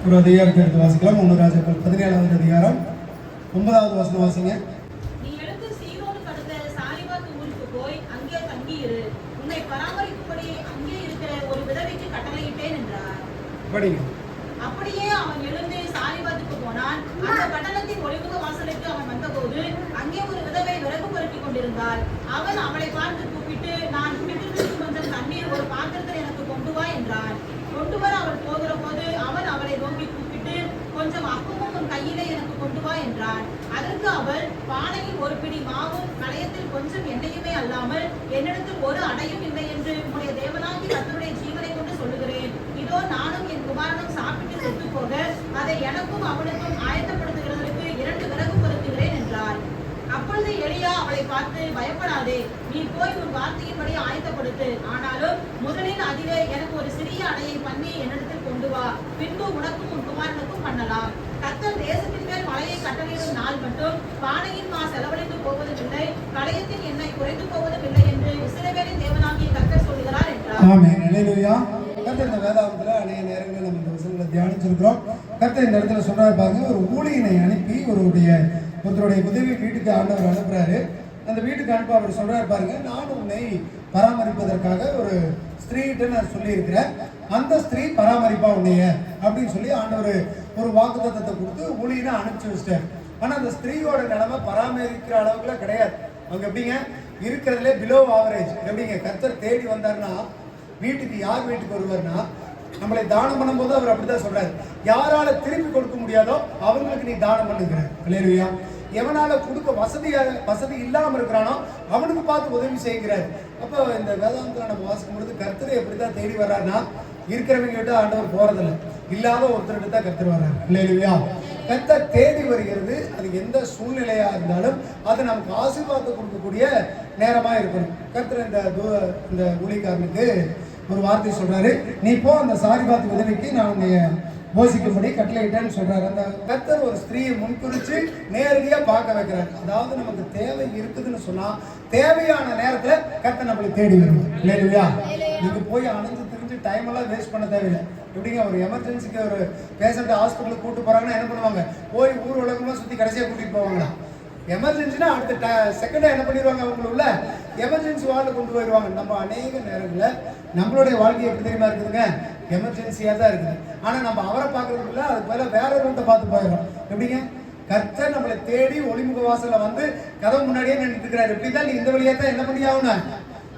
ஒரு அதிகாரத்தை எடுத்து வாசிக்கலாம். 1 ராஜாக்கள் 17வது அதிகாரம் 9வது வசனம் வாசிங்க. நீ எழுந்து சீதோனுக்கு அடுத்த சாரிபாத் ஊருக்கு போய் அங்கே தங்கியிரு. உன்னை பராமரிக்கும்படி அங்கே இருக்கிற ஒரு விதவைக்கு கட்டளையிட்டேன் என்றார். படிங்க. அப்படியே அவன் எழுந்து சாரிபாத்துக்கு போனான். அந்த பட்டணத்தின் ஒளிமுக வாசலுக்கு அவன் வந்தபோது அங்கே ஒரு விதவை விறகு பொறுக்கிக் கொண்டிருந்தாள். அவன் அவளை பார்த்து கூப்பிட்டு, நான் குடிக்கிறதுக்கு கொஞ்சம் தண்ணீர் ஒரு பாத்திரத்தில் எனக்கு கொண்டு வா என்றான். கொண்டு வர அவள் போகிற போது அவன் அவளை நோக்கி கூப்பிட்டு, கொஞ்சம் அப்பமும் உன் கையிலே எனக்கு கொண்டு வா என்றான். அதற்கு அவள், பானையில் ஒரு பிடி மாவும் களையத்தில் கொஞ்சம் எண்ணெயுமே அல்லாமல் என்னிடத்தில் ஒரு அடையும் இல்லை என்று உம்முடைய தேவனாகி கர்த்தருடைய ஜீவனை கொண்டு சொல்லுகிறேன். இதோ நானும் என் குமாரனும் சாப்பிட்டு செத்து போக அதை எனக்கும் அவனுக்கும் ஆயத்தப்படுத்துகிறதற்கு 2 விறகு பொருத்துகிறேன் என்றார். அப்பொழுது எலியா அவளை பார்த்து, பயப்படாதே, நீ போய் உன் வார்த்தையின்படி ஆயத்தப்படுத்து. ஆனாலும் முதலில் அதிலே எனக்கு ஒரு சிறிய அடையை பண்ணி என்னிடத்தில் கொண்டு வா. பின்பு உனக்கும் உன் குமாரனுக்கும் பண்ணலாம். கர்த்தர் தேசத்தின் மேல் மழையை கட்டளையிடும் நாள் மட்டும் பானையின் மா செலவழித்து போவதும் இல்லை, களையத்தின் எண்ணெய் குறைந்து போவதும் இல்லை என்று இஸ்ரவேலின் தேவனாகிய கர்த்தர் சொல்கிறார் என்றார். ஆமென். அல்லேலூயா. கர்த்தர் இந்த வேதாகமத்துல அநேக நேரங்களில் நம்ம இந்த வசனங்களை தியானிச்சிருக்கிறோம். கர்த்தர் இந்த இடத்துல சொல்றாரு பாருங்க, ஒரு ஊழியனை அனுப்பி ஒருத்தருடைய உதவி வீட்டுக்கு ஆண்டவர் அனுப்புறாரு. அந்த வீட்டுக்கு அனுப்ப அவர் சொல்றாரு பாருங்க, நான் உன்னை பராமரிப்பதற்காக ஒரு ஸ்திரீகிட்ட நான் சொல்லியிருக்கிறேன், அந்த ஸ்திரீ பராமரிப்பா உன்னைய அப்படின்னு சொல்லி ஆண்டவர் ஒரு வாக்குத்தத்தத்தை கொடுத்து ஊழியனை அனுப்பிச்சு வச்சிட்டார். ஆனா அந்த ஸ்திரீயோட நிலைமை பராமரிக்கிற அளவுக்குல கிடையாது. அவங்க எப்படிங்க இருக்கிறதுலே பிலோ ஆவரேஜ். எப்படிங்க கர்த்தர் தேடி வந்தார்னா வீட்டுக்கு யார் வீட்டுக்கு வருவார்னா, நம்மளை தானம் பண்ணும்போது அவர் அப்படிதான் சொல்றாரு, யாரால திருப்பி கொடுக்க முடியாதோ அவங்களுக்கு நீ தானம் பண்ணுகிற. அல்லேலூயா. எவனால கொடுக்க வசதி இல்லாம இருக்கிறானோ அவனுக்கு பார்த்து உதவி செய்கிறார். அப்போ இந்த வேதாந்தத்தில் நம்ம வாசிக்கும் பொழுது கர்த்தரை எப்படிதான் தேடி வர்றாருன்னா, இருக்கிறவங்க கிட்ட ஆண்டவர் போறதில்லை, இல்லாத ஒருத்தர்கிட்ட தான் கர்த்தர் வர்றாரு. அல்லேலூயா. கர்த்தர் தேடி வருகிறது. அது எந்த சூழ்நிலையா இருந்தாலும் அது நமக்கு ஆசீர்வாதத்தை கொடுக்கக்கூடிய நேரமா இருக்கணும். கர்த்தர் இந்த ஊழியக்காரனுக்கு ஒரு வார்த்தை சொல்றாரு, நீ போ அந்த சாரிபாத் உதவிக்கு நான் உன்னை போஷிக்கும்படி கட்டளையிட்டேன்னு சொல்றாரு. அந்த கர்த்தர் ஒரு ஸ்திரீயை முன்குறிச்சு நேரடியா பார்க்க வைக்கிறார். அதாவது நமக்கு தேவை இருக்குதுன்னு சொன்னா தேவையான நேரத்துல கர்த்தர் நம்மளை தேடி வருவார். இல்லையா? நீங்க போய் அணைஞ்சு திரிஞ்சு டைம் எல்லாம் வேஸ்ட் பண்ண தேவையில்லை. எப்படிங்க ஒரு எமர்ஜென்சிக்கு ஒரு பேஷண்ட் ஹாஸ்பிட்டலுக்கு கூட்டு போறாங்கன்னா என்ன பண்ணுவாங்க, போய் ஊர் உலகமா சுத்தி கடைசியா கூட்டிட்டு போவாங்களா? எமர்ஜென்சினா அடுத்த செகண்டா என்ன பண்ணிடுவாங்க, அவங்கள உள்ள எமர்ஜென்சி வார்டில் கொண்டு போயிடுவாங்க. நம்ம அநேக நேரங்களில் நம்மளுடைய வாழ்க்கை எப்படி தெரியுமா இருக்குதுங்க, எமர்ஜென்சியாக தான் இருக்குது. ஆனால் நம்ம அவரை பார்க்கறதுக்குள்ள அதுக்கு மேலே வேற ரூட்டை பார்த்து போயிடும். எப்படிங்க கர்த்தர் நம்மளை தேடி ஒளிமுக வாசலில் வந்து கதவு முன்னாடியே நின்றுட்டு இருக்கிறாரு. எப்படி தான் நீ இந்த வழியாக தான் என்ன பண்ணி ஆகணும்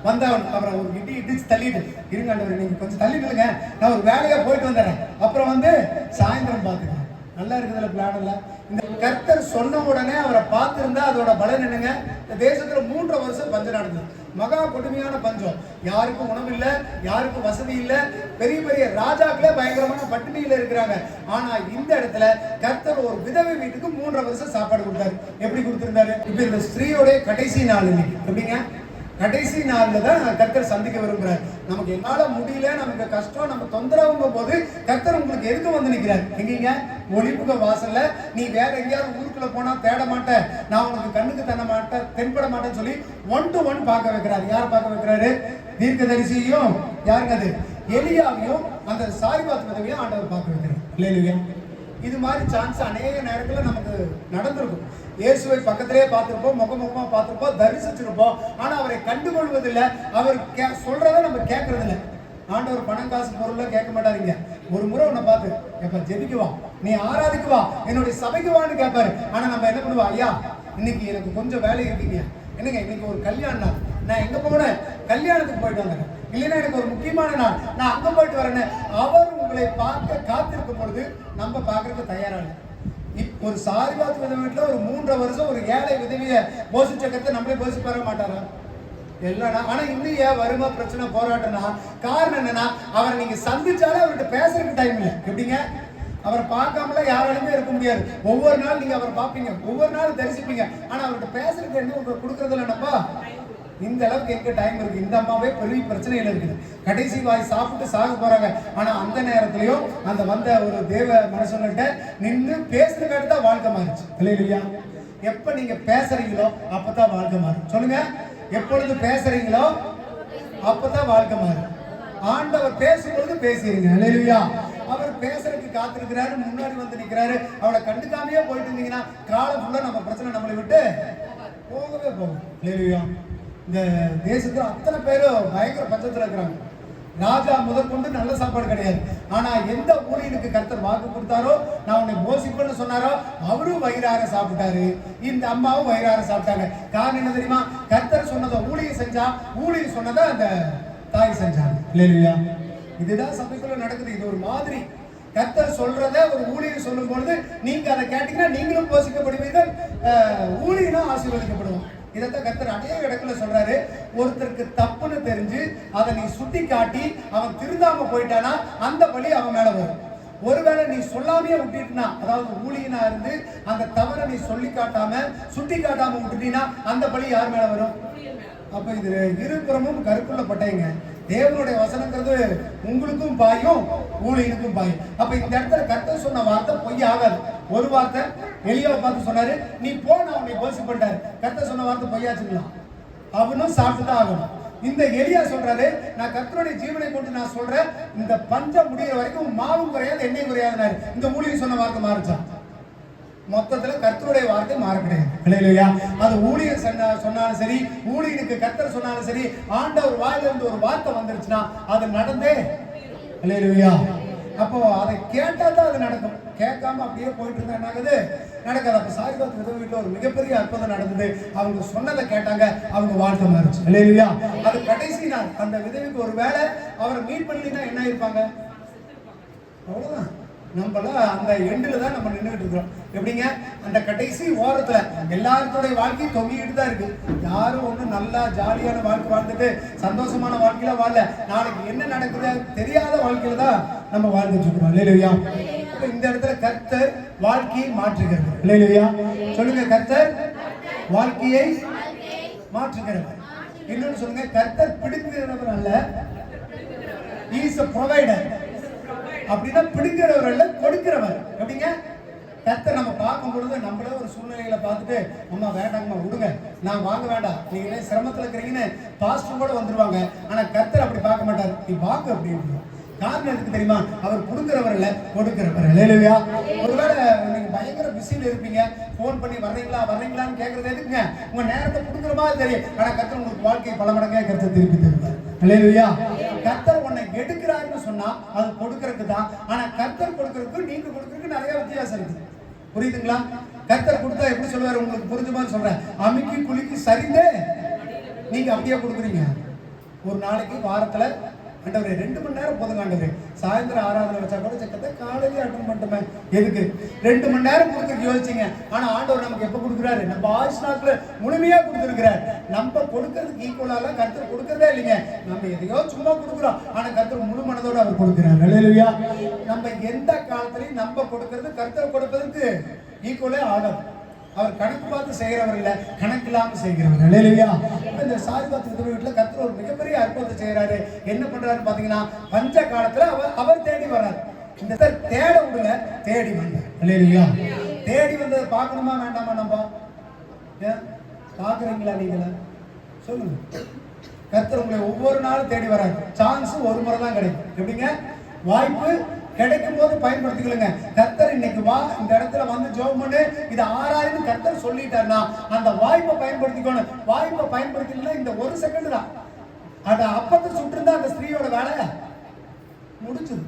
வந்தவன். அப்புறம் ஒரு இடிச்சு தள்ளிட்டு இருங்க ஆண்டவர் நீங்க கொஞ்சம் தள்ளிட்டுங்க, நான் ஒரு வேலையா போயிட்டு வந்துடுறேன், அப்புறம் வந்து சாயந்தரம் பார்த்துக்கிறேன். நல்லா இருக்குதுல்ல பிளான் இல்ல. இந்த கர்த்தர் சொன்ன உடனே அவரை பார்த்திருந்தா அதோட பலன் என்னங்க, இந்த தேசத்துல 3 வருஷம் பஞ்சம் நடந்தது. மகா கொடுமையான பஞ்சம். யாருக்கும் உணவு இல்ல, யாருக்கும் வசதி இல்ல, பெரிய பெரிய ராஜாக்களே பயங்கரமான பட்டினியில இருக்கிறாங்க. ஆனா இந்த இடத்துல கர்த்தர் ஒரு விதவை வீட்டுக்கு 3 வருஷம் சாப்பாடு கொடுத்தாரு. எப்படி கொடுத்திருந்தாரு? இப்ப இந்த ஸ்திரீயோட கடைசி நாள் இன்னைக்கு. எப்படிங்க கடைசி நாள்ல தான் கர்த்தர் சந்திக்க விரும்புறாரு. நமக்கு என்னால முடியல, நமக்கு கஷ்டம், நம்ம தொந்தரவுங்கும் போது கர்த்தர் உங்களுக்கு எதுக்கு வந்து நிற்கிறார்? எங்கீங்க ஒளிமுக வாசல்ல. நீ வேற எங்கேயாவது ஊருக்குள்ள போனா தேட மாட்டேன், நான் உனக்கு கண்ணுக்கு தண்ண மாட்டேன், தென்பட மாட்டேன்னு சொல்லி 1 to 1 பார்க்க வைக்கிறாரு. யார் பார்க்க வைக்கிறாரு? தீர்க்கதரிசியையும் யாருங்க அது எலியாவையும் அந்த சாரிபாத் விதவையும் ஆண்டவர் பார்க்க வைக்கிறார். இல்லையா? இது மாதிரி சான்ஸ் அநேக நேரங்களில் நமக்கு நடந்திருக்கும். இயேசுவை பக்கத்திலே பார்த்திருப்போம், முகமுகமா பார்த்திருப்போம், தரிசிச்சிருப்போம். ஆனா அவரை கண்டுகொள்வதில்லை, அவர் சொல்றதை நம்ம கேட்கறது இல்லை. ஆண்டவர் பணம் காசு பொருளை கேட்க மாட்டாருங்க. ஒரு முறை உன்னை பார்த்து எப்ப ஜெபிக்குவா, நீ ஆராதிக்குவா, என்னுடைய சபைக்கு வான்னு கேட்பாரு. ஆனா நம்ம என்ன பண்ணுவோம், ஐயா இன்னைக்கு எனக்கு கொஞ்சம் வேலை இருக்குங்க, என்னங்க இன்னைக்கு ஒரு கல்யாணம் நாள், நான் எங்க போனேன், கல்யாணத்துக்கு போயிட்டு வந்தேன், இல்லைன்னா எனக்கு ஒரு முக்கியமான நாள், நான் அங்க போயிட்டு வரேன்னு அவர் உங்களை பார்க்க காத்திருக்கும் பொழுது நம்ம பார்க்கறதுக்கு தயாரான. ஒரு சாரிபாத் விதவில ஒரு 3 வருஷம் ஒரு ஏழை விதவிய போஷிச்ச கருத்தை நம்மளே போஷிச்சு பெற மாட்டாரா? இல்லைனா. ஆனா இன்னும் ஏன் வறுமை பிரச்சனை போராட்டம்னா காரணம் என்னன்னா, அவரை நீங்க சந்திச்சாலே அவர்கிட்ட பேசுறதுக்கு டைம் இல்லை. எப்படிங்க அவரை பார்க்காமல யாராலுமே இருக்க முடியாது. ஒவ்வொரு நாள் நீங்க அவரை பார்ப்பீங்க, ஒவ்வொரு நாள் தரிசிப்பீங்க, ஆனா அவர்கிட்ட பேசுறதுக்கு என்ன உங்களுக்கு கொடுக்கறது இல்லைன்னப்பா. இந்த அளவுக்கு எங்க டைம் இருக்கு? இந்த அம்மாவே பெரிய பிரச்சனையில இருக்குது. கடைசி வாய் சாப்பிட்டு சாக போறாங்க. ஆனா அந்த நேரத்திலையும் அந்த வந்த ஒரு தேவ மனுஷங்கள்ட்ட நின்று பேசுறதுக்காக தான் வாழ்க்கை மாறிச்சு. இல்லையா? எப்ப நீங்க பேசுறீங்களோ அப்பதான் வாழ்க்கை மாறும். சொல்லுங்க, எப்பொழுது பேசுறீங்களோ அப்பதான் வாழ்க்கை மாறும். ஆண்டவர் பேசும்போது பேசிடுங்க. அல்லேலூயா. அவர் பேசுறதுக்கு காத்திருக்கிறாரு, முன்னாடி வந்து நிக்கிறாரு. அவளை கண்டுக்காமையே போயிட்டு இருந்தீங்கன்னா காலம் ஃபுல்லா நம்ம பிரச்சனை நம்மளை விட்டு போகவே போகும். இல்லையா? இந்த தேசத்துல அத்தனை பேரும் பயங்கர பஞ்சத்துல இருக்கிறாங்க. ராஜா முதற்கொண்டு நல்ல சாப்பாடு கிடையாது. ஆனா எந்த ஊழியனுக்கு கர்த்தர் வாக்கு கொடுத்தாரோ, நான் உன்னை போஷிப்பேன்னு சொன்னாரோ, அவரும் வயிறார சாப்பிட்டாரு, இந்த அம்மாவும் வயிறார சாப்பிட்டாங்க. காரணம் என்ன தெரியுமா? கர்த்தர் சொன்னதை ஊழியம் செஞ்சா, ஊழியம் சொன்னதை அந்த தாய் செஞ்சாங்க. இல்லையா? இதுதான் சபைக்குள்ள நடக்குது. இது ஒரு மாதிரி. கர்த்தர் சொல்றத ஒரு ஊழியர் சொல்லும் பொழுது நீங்க அதை கேட்டீங்கன்னா நீங்களும் போஷிக்கப்படுவீர்கள், ஊழியனும் ஆசீர்வதிக்கப்படுவோம். இதைத்தான் கர்த்தர் அநேக இடத்துல சொல்றாரு. ஒருத்தருக்கு தப்புன்னு தெரிஞ்சு அதை நீ சுட்டி காட்டி அவன் திருந்தாம போயிட்டானா அந்த பலி அவன் மேல வரும். ஒருவேளை நீ சொல்லாமையே விட்டுட்டுனா, அதாவது ஊழியனா இருந்து அந்த தவறை நீ சொல்லி காட்டாம சுட்டி காட்டாம விட்டுட்டீங்கன்னா அந்த பலி யார் மேல வரும்? அப்ப இது இருபுறமும் கருக்குள்ள பட்டைங்க. தேவனுடைய வசனங்கிறது உங்களுக்கும் பாயும், ஊழியனுக்கும் பாயும். அப்ப இந்த இடத்துல கர்த்தர் சொன்ன வார்த்தை பொய் ஆகாது. ஒரு வார்த்தை எலியாவை பார்த்து சொன்னாரு, நீ போன அவனை போசி பண்ணிட்டாரு. கர்த்தர் சொன்ன வார்த்தை பொய்யாச்சுங்களா? அவனும் சாப்பிட்டுதான் ஆகணும். இந்த எலியா சொல்றாரு, நான் கர்த்தருடைய ஜீவனை கொண்டு நான் சொல்றேன், இந்த பஞ்சம் முடிகிற வரைக்கும் மாவும் குறையாது எண்ணெய் குறையாதுனாரு. இந்த ஊழியர் சொன்ன வார்த்தை மாறிச்சான். மொத்தத்துல கர்த்தருடைய வார்த்தை மாற கிடையாது. இல்லையா? அது ஊழியர் சொன்னாலும் சரி, ஊழியனுக்கு கர்த்தர் சொன்னாலும் சரி, ஆண்டவர் வாயில இருந்து ஒரு வார்த்தை வந்துருச்சுன்னா அது நடந்தே. இல்லையா? அப்போ அதை கேட்டா தான் அது நடக்கும். கேட்காம அப்படியே போயிட்டு இருந்தா என்ன ஆகுது? நடக்காது. அப்ப சாய்பாத் விதவை வீட்டுல ஒரு மிகப்பெரிய அற்புதம் நடந்தது. அவங்க சொன்னதை கேட்டாங்க, அவங்க வாழ்க்கை மாறிச்சு. இல்லையா? அது கடைசி நாள். அந்த விதவைக்கு ஒரு வேளை அவரை மீட் பண்ணலன்னா என்ன இருப்பாங்க? அவ்வளவுதான். நம்மளாம் அந்த எண்டுல தான் நம்ம நின்றுட்டு இருக்கிறோம். எப்படிங்க? அந்த கடைசி ஓரத்துல எல்லாருடைய வாழ்க்கையும் தொங்கிட்டு தான் இருக்கு. யாரும் ஒன்றும் நல்லா ஜாலியான வாழ்க்கை வாழ்ந்துட்டு சந்தோஷமான வாழ்க்கையில வாழல. நாளைக்கு என்ன நடக்குது தெரியாத வாழ்க்கையில தான் நம்ம வாழ்ந்துட்டு இருக்கிறோம். இல்லையா? இந்த இடத்துல கர்த்தர் வாழ்க்கையை மாற்றுகிறது. இல்லையா? சொல்லுங்க, கர்த்தர் வாழ்க்கையை மாற்றுகிறவர். இன்னொன்னு சொல்லுங்க, கர்த்தர் பிடிக்கிறவர் அல்ல, he is a provider. அப்படின்னா பிடிக்கிறவர் அல்ல, கொடுக்கிறவர். எப்படிங்க? கர்த்தர் நம்ம பார்க்கும் பொழுது நம்மளே ஒரு சூழ்நிலையில பார்த்துட்டு, அம்மா வேண்டாங்கம்மா விடுங்க, நான் வாங்க வேண்டாம், நீங்களே சிரமத்துல இருக்கிறீங்கன்னு பாஸ்டர் கூட வந்துருவாங்க. ஆனா கர்த்தர் அப்படி பார்க்க மாட்டார். நீ வாங்க அப்படின்னு. காரணம் எதுக்கு தெரியுமா? அவர் கொடுக்கிறவர் இல்ல, கொடுக்கிறவர். இல்லையா? ஒருவேளை நீங்க பயங்கர பிஸியில இருப்பீங்க, போன் பண்ணி வர்றீங்களான்னு கேட்கறது எதுக்குங்க? உங்க நேரத்தை கொடுக்குற மாதிரி தெரியும். ஆனா கர்த்தர் உங்களுக்கு வாழ்க்கையை பல மடங்காக கர்த்தர் திருப்பி தருவார். இல்லையா? கர்த்தர் உன்னை எடுக்கிறாருன்னு சொன்னா அது கொடுக்கறதுக்கு தான். ஆனா கர்த்தர் கொடுக்கறதுக்கு நீங்க கொடுக்கறதுக்கு நிறைய வித்தியாசம் இருக்கு. புரியுதுங்களா? கர்த்தர் கொடுத்தா எப்படி சொல்லுவாரு? உங்களுக்கு புரிஞ்ச மாதிரி சொல்றேன். அமுக்கி குலுக்கி சரிந்தே நீங்க அப்படியே கொடுக்குறீங்க. ஒரு நாளைக்கு வாரத்துல ஆண்டவரே 2 மணி நேரம் போதுங்க ஆண்டவரே, சாயந்தரம் ஆராதனை வச்சா கூட சக்கத்தை காலையிலே அட்டன் பண்ணிட்டோமே, எதுக்கு 2 மணி நேரம் கொடுத்துருக்கு யோசிச்சிங்க. ஆனா ஆண்டவர் நமக்கு எப்ப கொடுக்குறாரு? நம்ம ஆயுஷ் நாட்கள் முழுமையா கொடுத்துருக்கிறார். நம்ம கொடுக்கறதுக்கு ஈக்குவலாக கர்த்தர் கொடுக்கறதே இல்லைங்க. நம்ம எதையோ சும்மா கொடுக்குறோம், ஆனா கர்த்தர் முழு மனதோட அவர் கொடுக்கிறார். அல்லேலூயா. நம்ம எந்த காலத்திலையும் நம்ம கொடுக்கறது கர்த்தர் கொடுப்பதற்கு ஈக்குவலே ஆகாது. அவர் கணக்கு பார்த்து செய்கிறவர் இல்ல, கணக்கு இல்லாம செய்கிறவர். அல்லேலூயா. இந்த சாய்பாத் விதவை வீட்டுல கர்த்தர் ஒரு மிகப்பெரிய அற்புதத்தை செய்யறாரு. என்ன பண்றாரு பாத்தீங்கன்னா, பஞ்ச காலத்துல அவர் தேடி வர்றாரு. இந்த தேட விடுங்க, தேடி வந்தார். அல்லேலூயா. தேடி வந்ததை பார்க்கணுமா வேண்டாமா? நம்ம பாக்குறீங்களா? நீங்களா சொல்லுங்க. கர்த்தர் உங்களை ஒவ்வொரு நாளும் தேடி வர்றாரு. சான்ஸ் ஒரு முறை தான் கிடைக்கும். எப்படிங்க? வாய்ப்பு கிடைக்கும் போது பயன்படுத்திக்கலுங்க. கர்த்தர் இன்னைக்கு வா, இந்த இடத்துல வந்து ஜெபம் பண்ணு, இது 6000 கர்த்தர் சொல்லிட்டாருன்னா அந்த வாய்ப்பை பயன்படுத்திக்கணும். வாய்ப்பை பயன்படுத்தல இந்த 1 செகண்ட் தான். அத அப்பத்தை சுட்டு இருந்தா அந்த ஸ்திரீயோட வேலை முடிச்சது.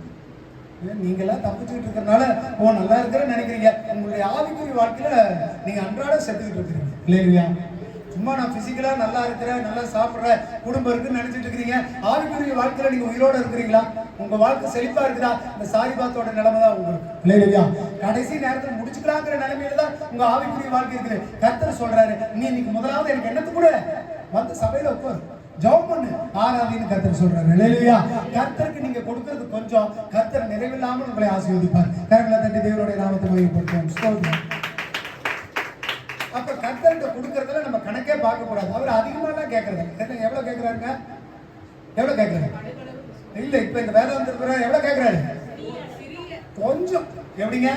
நீங்களாம் தப்பிச்சுட்டு இருக்கிறதுனால நல்லா இருக்கிறேன்னு நினைக்கிறீங்க. உங்களுடைய ஆவிக்குரிய வாழ்க்கையில நீங்க அன்றாட செத்துக்கிட்டு இருக்கிறீங்க. இல்லையா? சும்மா நான் பிசிக்கலா நல்லா இருக்கிறேன், நல்லா சாப்பிடுறேன், குடும்பம் இருக்குன்னு நினைச்சிட்டு இருக்கிறீங்க. ஆவிக்குரிய வாழ்க்கையில நீங்க உயிரோட இருக்கிறீங்களா? உங்க வாழ்க்கை செழிப்பா இருக்குதா? இந்த சாரிபாத்தோட நிலைமை தான் உங்களுக்கு. இல்லையா? கடைசி நேரத்தில் முடிச்சுக்கலாங்கிற நிலைமையில தான் உங்க ஆவிக்குரிய வாழ்க்கை இருக்குது. கர்த்தர் சொல்றாரு, நீ இன்னைக்கு முதலாவது எனக்கு என்னத்து கூட வந்து சபையில உட்காரு, ஜெபம் பண்ணு, ஆராதின்னு கர்த்தர் சொல்றாரு. இல்லையா? கர்த்தருக்கு நீங்க கொடுக்கிறது கொஞ்சம், கர்த்தர் நிறைவில்லாமல் உங்களை ஆசீர்வதிப்பார். கரங்களை தட்டி தேவனுடைய நாமத்தை மகிமைப்படுத்துவோம். அப்ப கர்த்தர்கிட்ட கொடுக்கறதுல நம்ம கணக்கே பார்க்க கூடாது. அவர் அதிகமா தான் கேட்கறது. எவ்வளவு கேட்கிறாருங்க? எவ்வளவு கேட்கிறாரு? இல்ல, இப்ப இந்த வேதாந்தத்துல எவ்வளவு கேட்கிறாரு? கொஞ்சம். எப்படிங்க?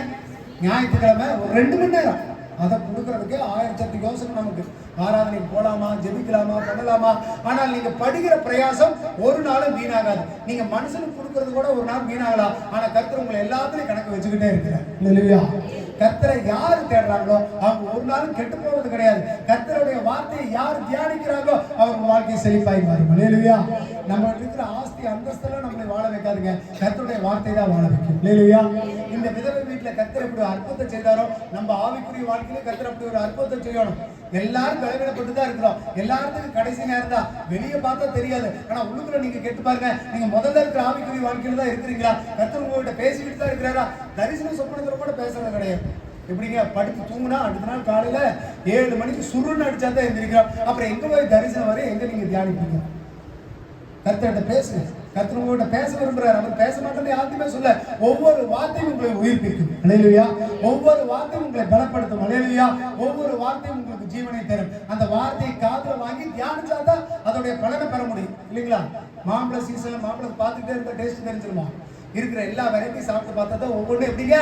ஞாயிற்றுக்கிழமை ஒரு 2 மணி நேரம் அதை கொடுக்கறதுக்கு 1008 யோசனை நமக்கு. ஆராதனைக்கு போலாமா, ஜெபிக்கலாமா, பண்ணலாமா, ஆனால் நீங்க படுகிற பிரயாசம் ஒரு நாளும் வீணாகாது. நீங்க மனுஷனுக்கு கொடுக்கறது கூட ஒரு நாள் வீணாகலாம், ஆனா கர்த்தர் உங்களை எல்லாத்துலயும் கணக்கு வச்சுக்கிட்டே இருக்கிறார். இல்லையா? கர்த்தரை யாரு தேடுறாங்களோ அவங்க ஒரு நாளும் கெட்டு போவது கிடையாது. கர்த்தருடைய வார்த்தையை யார் தியானிக்கிறாங்களோ அவங்க வாழ்க்கையை செழிப்பாய் மாறும். இல்லையா? நம்ம இருக்கிற ஆஸ்தி அந்தஸ்தெல்லாம் நம்மளை வாழ வைக்காதுங்க, கர்த்தருடைய வார்த்தை தான் வாழ வைக்கும். இல்லையா? இந்த விதவை வீட்டுல கர்த்தர் எப்படி அற்புதத்தை செய்தாரோ நம்ம ஆவிக்குரிய வாழ்க்கையில கர்த்தர் அப்படி ஒரு அற்புதத்தை செய்யணும். எல்லாரும் பலவீனப்பட்டு தான் இருக்கிறோம். எல்லாத்துக்கும் கடைசி நேரம் தான், வெளியே பார்த்தா தெரியாது, ஆனா உள்ளுக்குள்ள நீங்க கேட்டு பாருங்க, நீங்க முதல்ல இருக்கிற ஆவிக்குரிய வாழ்க்கையில தான் இருக்கிறீங்களா? கர்த்தர் உங்ககிட்ட பேசிக்கிட்டு தான் இருக்கிறாரா? தரிசன சொப்பனத்துல கூட பேசுறது கிடையாது. எப்படிங்க, படுத்து தூங்குனா அடுத்த நாள் காலையில 7 மணிக்கு சுருன்னு அடிச்சா தான் எந்திரிக்கிறோம். அப்புறம் எங்க போய் தரிசனம் வரை எங்க நீங்க தியானிப்பீங்க? கர்த்தர்கிட்ட பேசுங்க. கர்த்தர் உங்ககிட்ட பேச விரும்புறாரு. அவர் பேச மாட்டேன்னு யாருக்குமே சொல்ல. ஒவ்வொரு வார்த்தையும் உங்களை உயிர்ப்பிக்கும். அல்லேலூயா. ஒவ்வொரு வார்த்தையும் உங்களை பலப்படுத்தும். அல்லேலூயா. ஒவ்வொரு வார்த்தையும் உங்களுக்கு ஜீவனை தரும். அந்த வார்த்தையை காதுல வாங்கி தியானிச்சாதான் அதோடைய பலனை பெற முடியும். இல்லைங்களா? மாம்பழ சீசன்ல மாம்பழம் பார்த்துட்டே இருந்த டேஸ்ட் தெரிஞ்சிருமா? இருக்கிற எல்லா வெரைட்டியும் சாப்பிட்டு பார்த்தா தான் ஒவ்வொன்றும் எப்படிங்க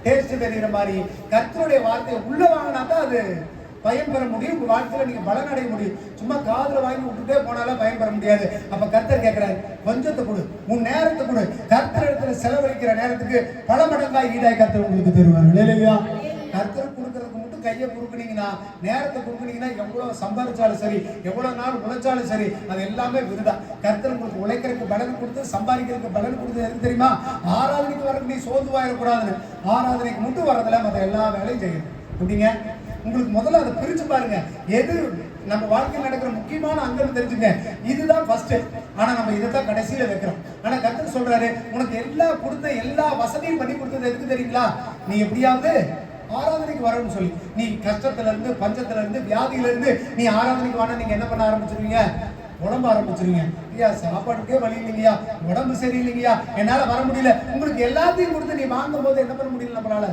டேஸ்ட் தெரிகிற மாதிரி கர்த்தருடைய வார்த்தையை உள்ள வாங்கினா தான் அது பயன் பெற முடியும். உங்க வாழ்க்கையில நீங்க பலன் அடைய முடியும். சும்மா காதுல வாங்கி விட்டுட்டே போனாலும் பயன் பெற முடியாது. அப்ப கர்த்தர் கேட்கிறாரு, கொஞ்சத்தை கொடு, உன் நேரத்தை கொடு. கர்த்தர் இடத்துல செலவழிக்கிற நேரத்துக்கு பல மடங்காய் ஈடாய் கர்த்தர் உங்களுக்கு தருவார். இல்லையா? கர்த்தர் கொடுக்கறதுக்கு மட்டும் கையை கொடுக்குனீங்கன்னா, நேரத்தை கொடுக்குனீங்கன்னா, எவ்வளவு சம்பாதிச்சாலும் சரி, எவ்வளவு நாள் உழைச்சாலும் சரி, அது எல்லாமே விருதா. கர்த்தர் உங்களுக்கு உழைக்கிறதுக்கு பலன் கொடுத்து, சம்பாதிக்கிறதுக்கு பலன் கொடுத்து எதுக்கு தெரியுமா? ஆராதனைக்கு வரக்கு நீ சோர்ந்துவாயிடக்கூடாதுன்னு. ஆராதனைக்கு மட்டும் வரதுல மற்ற எல்லா வேலையும் செய்யணும். எப்படிங்க? உங்களுக்கு முதல்ல அதை பிரிச்சு பாருங்க. எது நம்ம வாழ்க்கையில் நடக்கிற முக்கியமான அங்கம் தெரிஞ்சுங்க. இதுதான் ஃபர்ஸ்ட். ஆனா நம்ம இதைத்தான் கடைசியில வைக்கிறோம். ஆனா கர்த்தர் சொல்றாரு, உனக்கு எல்லாம் கொடுத்த எல்லா வசதியும் பண்ணி கொடுத்தது எதுக்கு தெரியுங்களா? நீ எப்படியாவது ஆராதனைக்கு வரணும்னு சொல்லி. நீ கஷ்டத்துல இருந்து, பஞ்சத்துல இருந்து, வியாதியில இருந்து நீ ஆராதனைக்கு வாங்க, நீங்க என்ன பண்ண ஆரம்பிச்சிருவீங்க? உடம்பு ஆரம்பிச்சிருவீங்க. ஐயா சாப்பாட்டுக்கே வழி இல்லைங்கய்யா, உடம்பு சரியில்லைங்கய்யா, என்னால வர முடியல. உங்களுக்கு எல்லாத்தையும் கொடுத்து நீ வாங்கும் போது என்ன பண்ண முடியல? நம்மளால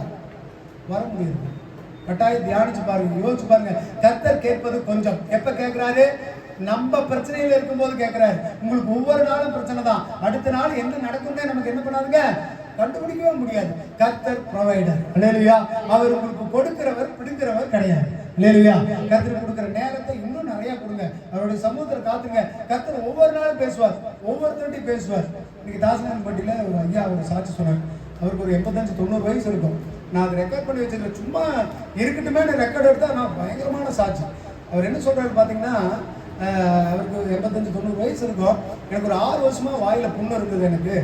வர முடியாது. கட்டாயம் தியானிச்சு பாருங்க, யோசிச்சு பாருங்க. கர்த்தர் கேட்பது கொஞ்சம். எப்ப கேட்கிறாரு? நம்ம பிரச்சனையில இருக்கும்போது கேட்கிறாரு. உங்களுக்கு ஒவ்வொரு நாளும் பிரச்சனை தான். அடுத்த நாள் என்ன நடக்கும்னே நமக்கு என்ன பண்ணாதுங்க, கண்டுபிடிக்கவே முடியாது. கர்த்தர் ப்ரொவைடர். அல்லேலூயா. அவர் உங்களுக்கு கொடுக்கிறவர், பிடிக்கிறவர் கிடையாது. அல்லேலூயா. கர்த்தர் கொடுக்கிற நேரத்தை இன்னும் நிறைய கொடுங்க. அவருடைய சமூகத்தில் காத்துங்க. கர்த்தர் ஒவ்வொரு நாளும் பேசுவார், ஒவ்வொருத்தருடையும் பேசுவார். இன்னைக்கு தாசனான்பட்டியில ஒரு ஐயா ஒரு சாட்சி சொன்னார். அவருக்கு ஒரு 85-90 வயசு இருக்கும். நான் அதை ரெக்கார்ட் பண்ணி வச்சிருக்கேன். சும்மா இருக்கட்டுமே ரெக்கார்ட் எடுத்தா நான் பயங்கரமான சாட்சி. அவர் என்ன சொல்றாரு பார்த்தீங்கன்னா, அவருக்கு 85-90 வயசு இருக்கும். எனக்கு ஒரு 6 வருஷமா வாயில புண்ணு இருந்தது. எனக்கு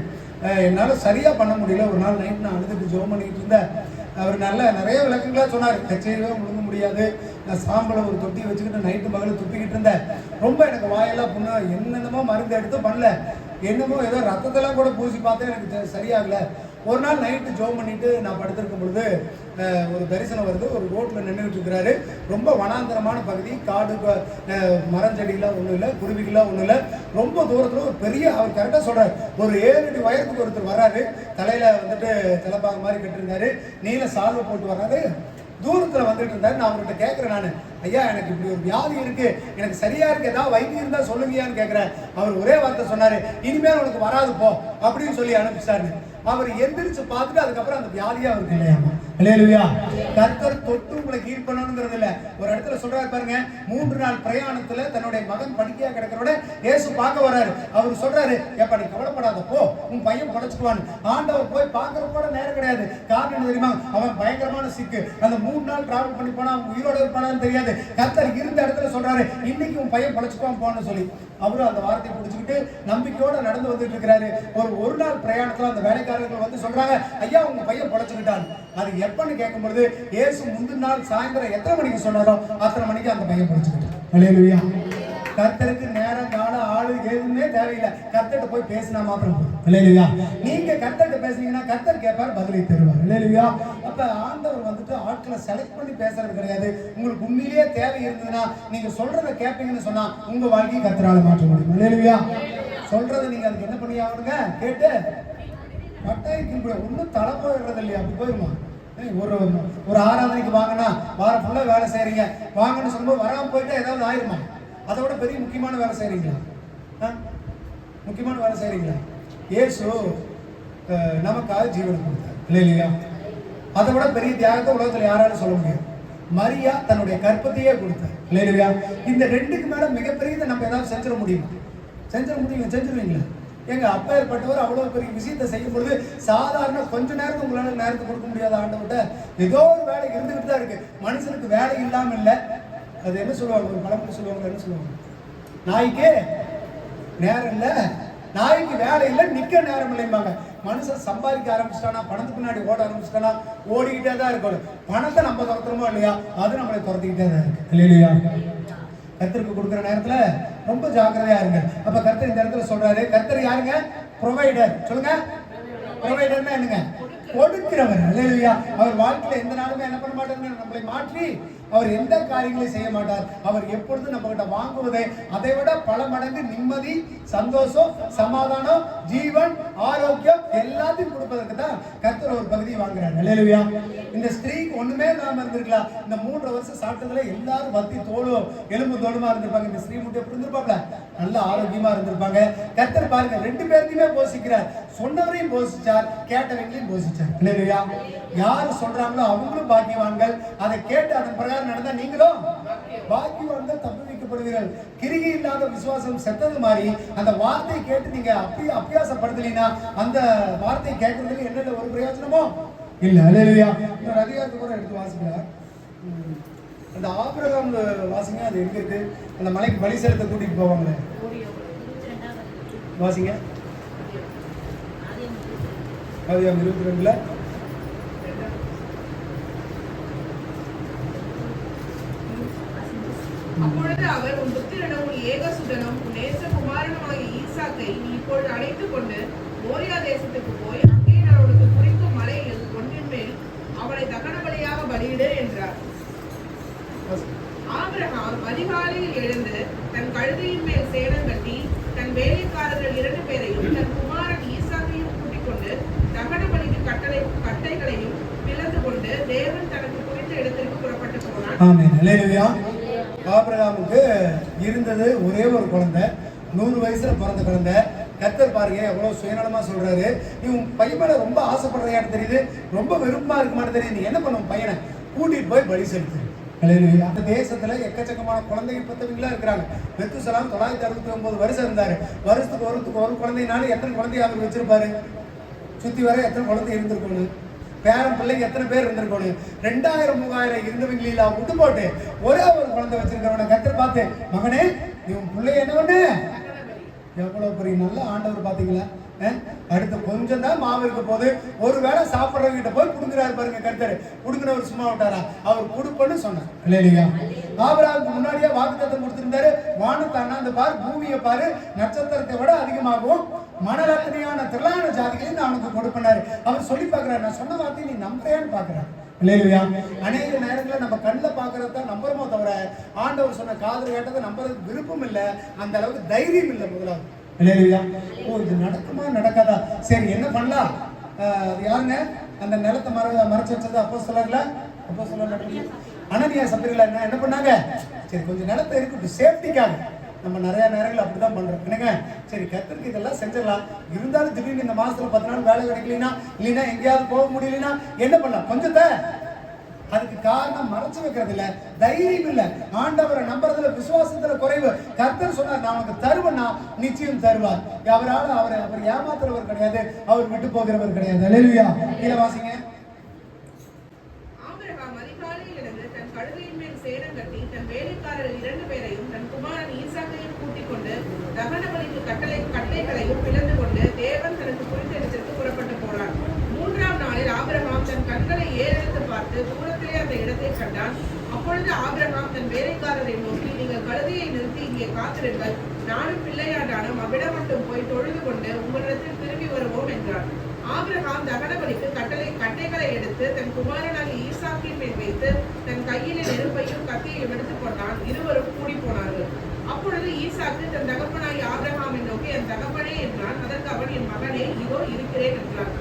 என்னால் சரியா பண்ண முடியல. ஒரு நாள் நைட் நான் அழுதுட்டு ஜோம் பண்ணிக்கிட்டு இருந்தேன். அவர் நிறைய விளக்கங்களா சொன்னார். கச்சேரியே முழுங்க முடியாது. நான் சாம்பலை ஒரு தொட்டி வச்சுக்கிட்டு நைட்டு மகளும் துப்பிக்கிட்டு இருந்தேன். ரொம்ப எனக்கு வாயெல்லாம் புண்ணு. என்னென்னமோ மருந்து எடுத்து பண்ணல. என்னமோ ஏதோ ரத்தத்தெல்லாம் கூட பூசி பார்த்தேன், எனக்கு சரியாகல. ஒரு நாள் நைட்டு ஜோம் பண்ணிட்டு நான் படுத்திருக்கும் பொழுது ஒரு தரிசனம் வருது. ஒரு ரோட்ல நின்றுட்டு இருக்கிறாரு. ரொம்ப வனாந்தரமான பகுதி, காடு, மரஞ்செடிகள்லாம் ஒன்றும் இல்லை, குருவிகள்லாம் ஒன்றும் இல்லை. ரொம்ப தூரத்துல ஒரு பெரிய, அவர் கரெக்டாக சொல்றாரு, ஒரு 7 அடி உயரத்துக்கு ஒருத்தர் வராரு. தலையில வந்துட்டு தலைப்பாக மாதிரி கட்டிருந்தாரு, நீல சால்வை போட்டு வர்றாரு. தூரத்துல வந்துட்டு இருந்தாரு. நான் அவர்கிட்ட கேட்கிறேன், நான் ஐயா எனக்கு இப்படி ஒரு வியாதி இருக்கு, எனக்கு சரியா இருக்கு, ஏதாவது வைத்தியம் இருந்தா சொல்லுங்கயான்னு கேட்கிறேன். அவர் ஒரே வார்த்தை சொன்னாரு, இனிமேல் உனக்கு வராது போ அப்படின்னு சொல்லி அனுப்பிச்சாரு. அவர் எந்திரிச்சு பார்த்துட்டு அதுக்கப்புறம் அந்த வியாதியா அவருக்கு இல்லையாமா. அல்லேலூயா. கர்த்தர் தொட்டு உங்களை ஹீல் பண்ணணுங்கிறது இல்ல. ஒரு இடத்துல சொல்றாரு பாருங்க, 3 நாள் பிரயாணத்துல தன்னுடைய மகன் படுக்கையா கிடக்கிறோட இயேசு பார்க்க வர்றாரு. அவர் சொல்றாரு, ஏப்பா நீ கவலைப்படாத, போ, உன் பையன் படைச்சுக்குவான்னு. ஆண்டவர் போய் பார்க்கற கூட நேரம் கிடையாது. காரணம் என்ன தெரியுமா? அவன் பயங்கரமான சிக்கு. அந்த 3 நாள் டிராவல் பண்ணி போனா அவன் உயிரோட இருப்பானான்னு தெரியாது. கர்த்தர் இருந்த இடத்துல சொல்றாரு, இன்னைக்கு உன் பையன் படைச்சுக்குவான் போன்னு சொல்லி. அவரும் அந்த வார்த்தையை பிடிச்சுக்கிட்டு நம்பிக்கையோட நடந்து வந்துட்டு இருக்கிறாரு. ஒரு நாள் பிரயாணத்துல அந்த வேலைக்காரர்கள் வந்து சொல்றாங்க, ஐயா உங்க பையன் பொழைச்சுக்கிட்டான். அது எப்பன்னு கேட்கும் பொழுது, இயேசு முந்தின நாள் சாயந்தரம் எத்தனை மணிக்கு சொன்னாரோ அத்தனை மணிக்கு அந்த பையன் பொழைச்சுக்கிட்டான். அல்லேலூயா. கர்த்தருக்கு நேரம் கால ஆளு எதுவுமே தேவையில்லை. கர்த்தர்கிட்ட போய் பேசினா மாத்திரம். அல்லேலூயா. நீங்க கர்த்தர்கிட்ட பேசுனீங்கன்னா கர்த்தர் கேட்பார், பதிலை தருவார். அல்லேலூயா. அப்ப ஆண்டவர் வந்துட்டு ஆட்களை செலக்ட் பண்ணி பேசுறது கிடையாது. உங்களுக்கு உண்மையிலேயே தேவை இருந்ததுன்னா நீங்க சொல்றதை கேட்பீங்கன்னு சொன்னா உங்க வாழ்க்கையை கர்த்தரால மாற்ற முடியும். அல்லேலூயா. சொல்றதை நீங்க அதுக்கு என்ன பண்ணி ஆகணுங்க, கேட்டு கட்டாயத்துக்கு ஒன்றும் தலை போயிடுறது இல்லையா? அப்படி போயிருமா? ஒரு ஆராதனைக்கு வாங்கினா வாரம் ஃபுல்லா வேலை செய்யறீங்க, வாங்கன்னு சொல்லும்போது வராம போயிட்டா ஏதாவது ஆயிருமா? அதை விட பெரிய முக்கியமான வேலை செய்யறீங்களா? முக்கியமான வேலை செய்யறீங்களா? இயேசு நமக்காக ஜீவனை கொடுத்தார். இல்லையா? அதை விட பெரிய தியாகத்தை உலகத்தில் யாராலும் சொல்ல முடியாது. மரியா தன்னுடைய கற்பத்தையே கொடுத்தார். இல்லையா? இந்த ரெண்டுக்கு மேல மிகப்பெரியதை நம்ம ஏதாவது செஞ்சிட முடியுமா? செஞ்சிருவீங்களா? எங்க அப்பேற்பட்டவர் அவ்வளவு பெரிய விஷயத்தை செய்யும் பொழுது சாதாரண கொஞ்ச நேரத்துக்கு உங்களால நேரத்துக்கு கொடுக்க முடியாத ஆண்டவர்கிட்ட ஏதோ ஒரு வேலை இருந்துகிட்டு தான் இருக்கு. மனுஷனுக்கு வேலை இல்லாம இல்ல. அது என்ன சொல்லுவாங்க, ஒரு பழமொழி சொல்லுவாங்க, என்ன சொல்லுவாங்க, நாய்க்கு நேரம் இல்ல, நாய்க்கு வேலை இல்லை, நிக்க நேரம் இல்லைம்பாங்க. மனுஷன் சம்பாதிக்க ஆரம்பிச்சிட்டானா, பணத்துக்கு பின்னாடி ஓட ஆரம்பிச்சிட்டானா ஓடிக்கிட்டே தான் இருக்கணும். பணத்தை நம்ம துரத்துறோமோ இல்லையா, அது நம்மளை துரத்திக்கிட்டே தான் இருக்கு. இல்லையா? கர்த்தருக்கு கொடுக்குற நேரத்துல ரொம்ப ஜாக்கிரதையா இருங்க. அப்ப கர்த்தர் இந்த இடத்துல சொல்றாரு, கர்த்தர் யாருங்க? ப்ரொவைடர். சொல்லுங்க, ப்ரொவைடர்னா என்னங்க? கொடுக்கிறவர். அல்லேலூயா. அவர் வாழ்க்கையில எந்த நாளுமே என்ன பண்ண மாட்டாருங்க, நம்மளை மாற்றி அவர் எந்த காரியங்களையும் செய்ய மாட்டார். அவர் எப்பொழுதும் நம்ம கிட்ட வாங்குவதை அதை விட பல மடங்கு நிம்மதி, சந்தோஷம், சமாதானம், ஜீவன், ஆரோக்கியம் எல்லாத்தையும் கொடுப்பதற்கு தான் கர்த்தர் ஒரு பகுதியை வாங்குறாரு. அல்லேலூயா. இந்த ஸ்திரீக்கு ஒண்ணுமே இல்லாம இருந்திருக்கலாம். இந்த 3 வருஷம் சாப்பிட்டதுல எல்லாரும் வத்தி தோலும் எலும்பு தோலுமா இருந்திருப்பாங்க. இந்த ஸ்திரீ மட்டும் எப்படி இருந்திருப்பாங்க? நல்ல ஆரோக்கியமா இருந்திருப்பாங்க. கர்த்தர் பாருங்க 2 பேருக்குமே போஷிக்கிறார். சொன்னவரையும் போஷிச்சார், கேட்டவங்களையும் போஷிச்சார். அல்லேலூயா. யாரு சொல்றாங்களோ அவங்களும் பாக்கியவான்கள். அதை கேட்டு அதன் பிரகாரம் நடந்தா நீங்களும் பாக்கியவான்கள், தப்பு வைக்கப்படுவீர்கள். கிரியை இல்லாத விசுவாசம் செத்தது மாதிரி அந்த வார்த்தையை கேட்டு நீங்க அபியாசப்படுத்தலைன்னா அந்த வார்த்தையை கேட்கறதுல என்ன ஒரு பிரயோஜனமோ இல்ல. அல்லேலூயா. இன்னொரு அதிகாரத்தை கூட எடுத்து வாசிங்க. அந்த ஆபிரகாம் வாசிங்க. அது எங்க இருக்கு? அந்த மலைக்கு பலி செலுத்த கூட்டிட்டு போவாங்களே, வாசிங்க. அது 22ல அப்பொழுது அவர், உன் புத்திரனும் உன் ஏகசுதனும் உன் நேசகுமாரனுமாகிய ஈசாக்கை நீ இப்பொழுது அழைத்துக் கொண்டு மோரியா தேசத்துக்கு போய் அங்கே நான் உனக்கு குறிக்கும் மலையில் ஒன்றின் மேல் அவனை தகன பலியாக பலியிடு என்றார். ஆபிரகாம் அதிகாலையில் எழுந்து தன் கழுதையின் மேல் சேணம் கட்டி தன் வேலைக்காரர்கள் 2 பேரையும் தன் குமாரன் ஈசாக்கையும் கூட்டிக் கொண்டு தகன பலிக்கு கட்டைகளையும் பிளந்து கொண்டு தேவன் தனக்கு குறித்த இடத்திற்கு புறப்பட்டு போனான். ஆமென். அல்லேலூயா. ஆபிரகாமுக்கு இருந்தது ஒரே ஒரு குழந்தை, 100 வயசுல பிறந்த குழந்தை. கர்த்தர் பாருங்க எவ்வளவு சுயநலமா சொல்றாரு. நீ உன் பையன் மேல ரொம்ப ஆசைப்படுறியான்னு தெரியுது, ரொம்ப விருப்பமா இருக்க மாட்டேன் தெரியுது. நீ என்ன பண்ண, உன் பையனை கூட்டிட்டு போய் பலி செலுத்து. அந்த தேசத்துல எக்கச்சக்கமான குழந்தைங்க பெற்றவங்களா இருக்கிறாங்க. மெத்துசலாம் 969 வருஷம் இருந்தாரு. வருஷத்துக்கு ஒரு குழந்தைனாலும் எத்தனை குழந்தைய அவர் வச்சிருப்பாரு? சுத்தி வர எத்தனை குழந்தை இருந்திருக்கணும்? பேரன் பிள்ளைங்க எத்தனை பேர் இருந்திருக்கணும்? 2000 3000 இருந்தவங்களா விட்டு போட்டு ஒரே ஒரு குழந்தை வச்சிருக்கிறவனை கர்த்தர் பார்த்து, மகனே நீ உன் பிள்ளைய என்ன பண்ணு? எவ்வளவு பெரிய நல்ல ஆண்டவர் பாத்தீங்களா? அடுத்த கொஞ்சம் தான் மாவு இருக்க போது ஒரு வேளை சாப்பிட்றவங்கிட்ட போய் குடுக்குறாரு பாருங்க கர்த்தர். குடுக்குறவர் சும்மா விட்டாரா? அவர் கொடுப்பன்னு சொன்னார். இல்லையா? ஆபிரகாமுக்கு முன்னாடியே வாக்குத்தத்தம் கொடுத்திருந்தாரு. வானத்தை அண்ணாந்து பாரு, பூமியை பாரு, நட்சத்திரத்தை விட அதிகமாகவும் மணலத்தனையான திரளான ஜாதிகளையும் நான் உனக்கு கொடுப்பனாரு. அவர் சொல்லி பார்க்கிறார். நான் சொன்ன வார்த்தையை நீ நம்புறியான்னு பாக்குறாரு. இல்லையா? அநேக நேரங்களில் நம்ம கண்ணில் பார்க்கறத நம்புறோமோ தவிர ஆண்டவர் சொன்ன காதல் கேட்டதை நம்புறதுக்கு விருப்பம் இல்லை, அந்த அளவுக்கு தைரியம் இல்லை. முதலாவது இல்லையா? ஓ, இது நடக்குமா நடக்காதா? சரி, என்ன பண்ணலாம்? யாருங்க அந்த நிலத்தை மறைச்சு வச்சது? அப்போஸ்தலர்ல அனனியா சப்பீரா என்ன பண்ணாங்க? சரி, கொஞ்சம் நிலத்தை இருக்கு சேஃப்டிக்காக. நம்ம நிறைய நேரங்கள் அப்படிதான் பண்றோம். என்னங்க, சரி கர்த்தருக்கு இதெல்லாம் செஞ்சிடலாம், இருந்தாலும் திடீர்னு இந்த மாசத்துல 10 நாள் வேலை கிடைக்கலனா, இல்லைன்னா எங்கேயாவது போக முடியலன்னா என்ன பண்ணலாம்? கொஞ்சத்தை அதுக்கு காரணம் மறைச்சு வைக்கிறது இல்ல, தைரியம் இல்ல, ஆண்டவரை நம்புறதுல விசுவாசத்துல குறைவு. கர்த்தர் சொன்னார், நான் உனக்கு தருவேன்னா நிச்சயம் தருவார். அவர் ஏமாத்துறவர் கிடையாது, அவர் விட்டு போகிறவர் கிடையாது. அல்லேலூயா. கீழே வாசிங்க. ஆபிரகாம் அதிகாலையில் எழுந்து தன் கழுதையின் மேல் சேணம் கட்டி தன் வேலைக்காரர்கள் 2 பேரையும் தன் குமாரன் ஈசாக்கையும் கூட்டிக் கொண்டு தகன பலிக்கு கட்டைகளையும் பிளந்து கொண்டு தேவன் தனக்கு குறித்த இடத்திற்கு புறப்பட்டு போனான். 3ஆம் நாளில் ஆபிரகாம் தன் கண்களை ஏறெடுத்து பார்த்து தூரத்திலே அந்த இடத்தை கண்டான். அப்பொழுது ஆபிரகாம் தன் வேலைக்காரரை நோக்கி, நீங்கள் கழுதையை நிறுத்தி இங்கே காத்திருங்கள், நானும் பிள்ளையாண்டானும் அவ்விடம் மட்டும் போய் தொழுது கொண்டு உங்களிடத்தில் திரும்பி வருவோம் என்றார். ஆபிரகாம் தகன பலிக்கு கட்டைகளை எடுத்து தன் குமாரனாகிய ஈசாக்கின் மேல் வைத்து தன் கையிலே நெருப்பையும் கத்தியையும் எடுத்துக் கொண்டான். இருவரும் கூடி போனார்கள். அப்பொழுது ஈசாக்கு தன் தகப்பனாகிய ஆபிரகாமை நோக்கி, என் தகப்பனே என்றான். அதற்கு அவன், என் மகனே, இதோ இருக்கிறேன் என்றான்.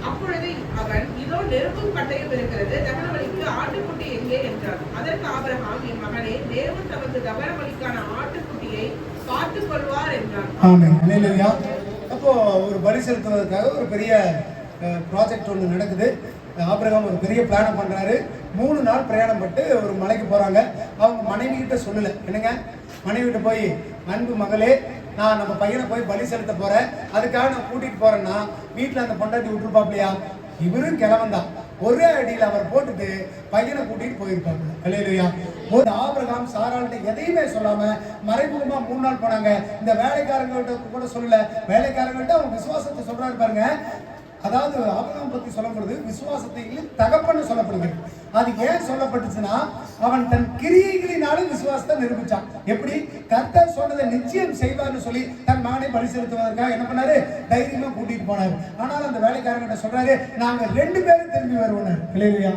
அப்பொழுது அவன், இதோ நெருப்பும் கட்டையும் இருக்கிறது, தகன பலிக்கு ஆட்டுக்குட்டி எங்கே என்றான். அதற்கு ஆபிரகாம், என் மகனே, தேவன் தமக்கு தகன பலிக்கான ஆட்டுக்குட்டியை பார்த்துக் கொள்வார் என்றான். ஆமென். அல்லேலூயா. அப்போ ஒரு பலி செலுத்துவதற்காக ஒரு பெரிய ப்ராஜெக்ட் ஒன்று நடக்குது. ஆபிரகாம் ஒரு பெரிய பிளான் பண்றாரு. 3 நாள் பிரயாணம் பட்டு ஒரு மலைக்கு போறாங்க. அவங்க மனைவி கிட்ட சொல்லல. என்னங்க, மனைவி கிட்ட போய், அன்பு மகளே, நான் நம்ம பையனை போய் பலி செலுத்த போறேன், அதுக்காக நான் கூட்டிட்டு போறேன்னா வீட்டுல அந்த பொண்டாட்டி விட்டுருப்பாப்லையா? இவரும் கிழவன் தான். ஒரே அடியில் அவர் போட்டுட்டு பையனை கூட்டிட்டு போயிருப்பாங்க. அல்லேலூயா. ஒரு ஆபிரகாம் சாராள்கிட்ட எதையுமே சொல்லாம மறைமுகமா 3 நாள் போனாங்க. இந்த வேலைக்காரங்கள்ட்ட கூட சொல்லல. வேலைக்காரங்கள்ட்ட அவங்க விசுவாசத்தை சொல்றாரு பாருங்க. அதாவது ஆபிரகாம் பத்தி சொல்லப்படுது விசுவாசத்தையும் தகப்பன்னு சொல்லப்படுகிறது. அது ஏன் சொல்லப்பட்டுச்சுன்னா, அவன் தன் கிரியைகளினாலும் விசுவாசத்தை நிரூபிச்சான். எப்படி? கர்த்தர் சொன்னதை நிச்சயம் செய்வார்னு சொல்லி தன் மகனை பலி செலுத்துவதற்காக என்ன பண்ணாரு? தைரியமா கூட்டிட்டு போனாரு. ஆனால் அந்த வேலைக்காரங்கிட்ட சொல்றாரு, நாங்க 2 பேரும் திரும்பி வருவோம். இல்லையா?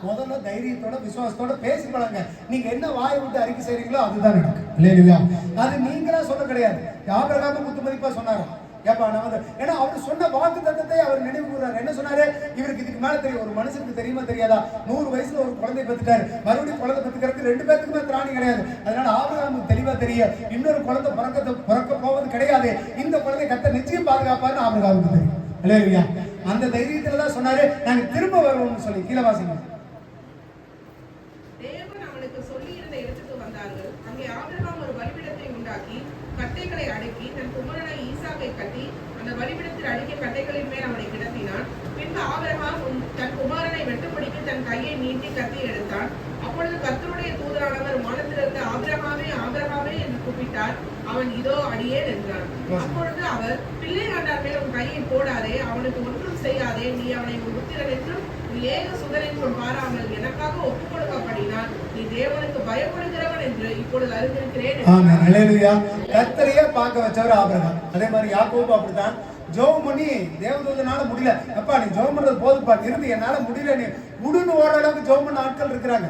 முதல்ல தைரியத்தோட விசுவாசத்தோட பேசி பழங்க. நீங்க என்ன வாயை விட்டு அறிக்கை செய்றீங்களோ அதுதான் நடக்கும். இல்லையா? அது நீங்களா சொல்ல கிடையாது. ஆபிரகாம் குத்து மதிப்பா சொன்னாரு. ஏன்னா அவர் சொன்ன வாக்கு தத்தத்தை அவர் நினைவு கூறாரு. என்ன சொன்னாரு? இவருக்கு இதுக்கு மேல தெரியும். ஒரு மனுஷனுக்கு தெரியுமா தெரியாதா? 100 வயசுல ஒரு குழந்தை பெற்றுட்டாரு. மறுபடியும் குழந்தை பெற்றுக்கிறதுக்கு 2 பேருக்குமே திராணி கிடையாது. அதனால ஆபிரகாமுக்கு தெளிவா தெரியும், இன்னொரு குழந்தை பிறக்க போவது கிடையாது. இந்த குழந்தை கர்த்தர் நிச்சயம் பாதுகாப்பாருன்னு ஆபிரகாமுக்கு தெரியும். அல்லேலூயா. அந்த தைரியத்துல தான் சொன்னாரு, நாங்க திரும்ப வருவோம்னு சொல்லி. கீழே வாசிங்க. தேவன் அவனுக்கு சொல்லி இருந்த இடத்துக்கு வந்தார்கள். அங்கே ஆபிரகாம் ஒரு பலிபீடத்தை உண்டாக்கி கட்டைகளை அடுக்கி தன் குமாரனை ஈசாக்கை கட்டி அந்த பலிபீடத்தில் அடிக்க கட்டைகளின் மேல் அவனை கிடத்தினான். பின்பு ஆபிரகாம் தன் குமாரனை வெட்டுப்படிக்கு தன் கையை நீட்டி கத்தி எடுத்தான். அப்பொழுது கர்த்தருடைய தூதரானவர் வானத்திலிருந்து ஆபிரகாமே ஆபிரகாமே என்று கூப்பிட்டார். அவன் இதோ அடியேன் என்றான். அப்பொழுது அவர், பிள்ளை ஆண்டார் மேல் உன் கையை போடாதே, அவனுக்கு ஒன்றும் செய்யாதே, நீ அவனை ஒரு புத்திரன் என்றும் நீ ஏக சுதன் என்றும் பாராமல் எனக்காக ஒப்புக் கொடுக்கப்படினால் நீ தேவனுக்கு பயப்படுகிறவன் என்று இப்பொழுது அறிந்திருக்கிறேன். கர்த்தரையே பார்க்க வச்சவர் ஆபிரகாம். அதே மாதிரி யாக்கோபு அப்படித்தான். ஜெபம் பண்ணி தேவதூதனால முடியல, அப்பா நீ ஜெபம் பண்றது போதுப்பா, இருந்து என்னால முடியல, நீ உடுன்னு ஓடுற அளவுக்கு ஜெபம் பண்ண ஆட்கள் இருக்கிறாங்க.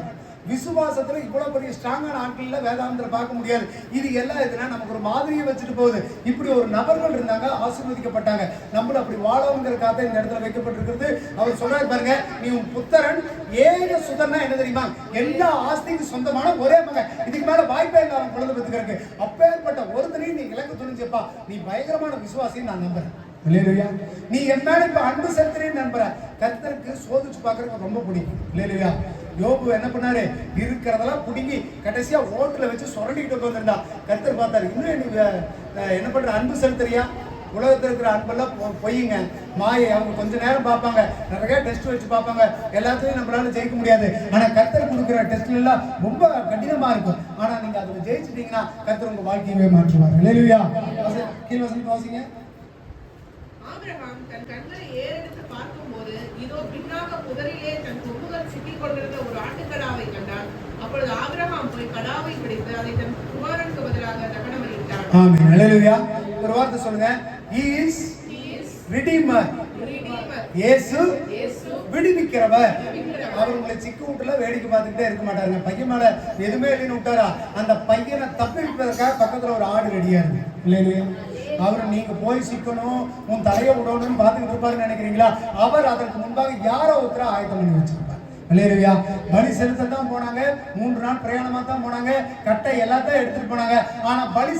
விசுவாசத்துல இவ்வளவு பெரிய ஸ்ட்ராங்கான ஆட்கள்ல வேதாந்தத்துல பார்க்க முடியாது. இது எல்லாம் எதுனா நமக்கு ஒரு மாதிரியை வச்சுட்டு போகுது. இப்படி ஒரு நபர்கள் இருந்தாங்க, ஆசீர்வதிக்கப்பட்டாங்க. நம்மள அப்படி வாழவங்கிறதுக்காக இந்த இடத்துல வைக்கப்பட்டிருக்கிறது. அவர் சொல்றாரு பாருங்க, நீ உன் புத்திரன் ஏக சுதன்னா என்ன தெரியுமா? எல்லா ஆஸ்திக்கு சொந்தமான ஒரே மகன். இதுக்கு மேல வாய்ப்பே இல்லை அவன் குழந்தை பெற்றுக்கிறதுக்கு. அப்பேற்பட்ட ஒருத்தனையும் நீ இலக்கு துணிஞ்சப்பா, நீ பயங்கரமான விசுவாசின்னு நான் நம்புறேன். இல்லையா? நீ என் மேல இப்ப அன்பு செலுத்துறேன்னு நம்புற. கர்த்தருக்கு சோதிச்சு பாக்குறதுக்கு ரொம்ப பிடிக்கும். இல்லையா? யோபு என்ன பண்ணாரு? இருக்கிறதெல்லாம் புடுங்கி கடைசியா ஓட்டுல வச்சு சுரண்டிக்கிட்டு உட்காந்துருந்தா. கர்த்தர் பார்த்தாரு, இன்னும் நீ என்ன பண்ற? அன்பு செலுத்துறியா? உலகத்தில் இருக்கிற அன்பெல்லாம் பொய்யுங்க, மாயை. அவங்க கொஞ்ச நேரம் பார்ப்பாங்க, நிறைய டெஸ்ட் வச்சு பார்ப்பாங்க, எல்லாத்தையும் நம்மளால ஜெயிக்க முடியாது. ஆனா கர்த்தர் கொடுக்குற டெஸ்ட்ல எல்லாம் ரொம்ப கடினமா இருக்கும். ஆனா நீங்க அதுல ஜெயிச்சிட்டீங்கன்னா கர்த்தர் உங்க வாழ்க்கையவே மாற்றுவார். இல்லையா? கீழ் வசனம் வாசிங்க. ஆபிரகாம் தன் கண்களை ஏறெடுத்து பார்க்கும்போது இதோ பின்னாக புதரிலே தன் கொம்புகள் சிக்கிக் கொண்டிருந்த ஒரு ஆட்டுக்கடாவை கண்டான். அப்பொழுது ஆபிரகாம் போய் கடாவை பிடித்து அதை தன் குமாரனுக்கு பதிலாக தகனமளித்தார். ஆமென். அல்லேலூயா. ஒரு வார்த்தை சொல்லுங்க. He is Redeemer. இயேசு விடுவிக்கிறவர். அவர் உங்களை சிக்கு விட்டுல வேடிக்கை பார்த்துக்கிட்டே இருக்க மாட்டாருங்க. பையன் மேல எதுவுமே இல்லைன்னு விட்டாரா, அந்த பையனை தப்பி விட்டதற்காக பக்கத்துல ஒரு ஆடு ரெடியா இருக்கு. இல்லையா? அவர் நீங்க போய் சிக்கணும், உன் தலையை விடணும்னு பார்த்துக்கிட்டு இருப்பாருன்னு நினைக்கிறீங்களா? அவர் அதற்கு முன்பாக யாரோ ஒருத்தர ஆயத்தம் பண்ணி வச்சிருப்பார். இல்லையா? பலி செலுத்த தான் போனாங்க. 3 நாள் பிரயாணமா தான் போனாங்க. கட்டை எல்லாத்தையும் எடுத்துட்டு போனாங்க. ஆனா பலி